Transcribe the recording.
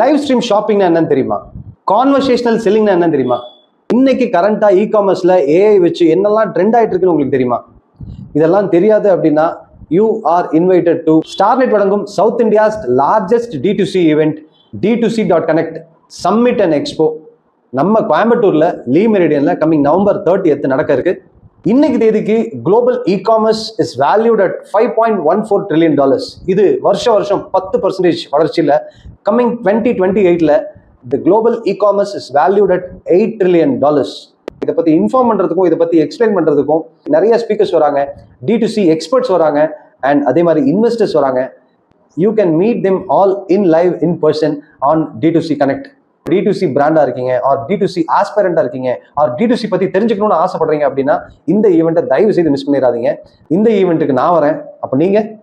Live stream shopping என்னன்னு தெரியுமா? Conversational selling என்னன்னு தெரியுமா? இன்னைக்கு கரண்டா இ-காமர்ஸ்ல ஏஐ வச்சு என்னெல்லாம் ட்ரெண்ட் ஆயிட்டு இருக்குன்னு உங்களுக்கு தெரியுமா? இதெல்லாம் தெரியாது அப்படின்னா you are invited to Starnet வழங்கும் south India's largest D2C event D2C.connect summit and expo நம்ம கோயம்புத்தூர்ல லீ மெரிடியன்ல கம்மிங் நவம்பர் 30 நடக்க இருக்கு. இன்னைக்கு தேதிக்கு global e-commerce is valued at $5.14 trillion. இது வருஷம் 10% வளர்ச்சியில் coming 2028ல the global e-commerce is valued at $8 trillion. இதை பத்தி இன்ஃபார்ம் பண்றதுக்கும் இதை பத்தி எக்ஸ்பிளைன் பண்றதுக்கும் நிறைய ஸ்பீக்கர்ஸ் வராங்க, D2C எக்ஸ்பர்ட்ஸ் வராங்க, அண்ட் அதே மாதிரி இன்வெஸ்டர்ஸ் வராங்க. You can meet them all in live in person on D2C connect. D2C பிராண்டா இருக்கீங்க, ஆர் D2C ஆஸ்பரண்டா இருக்கீங்க, ஆர் D2C பத்தி தெரிஞ்சுக்கணும்னு ஆசைப்படுறீங்க அப்படின்னா இந்த ஈவெண்ட்டை தயவு செய்து மிஸ் பண்ணிடாதீங்க. இந்த ஈவெண்ட்டுக்கு நான் வரேன், அப்போ நீங்க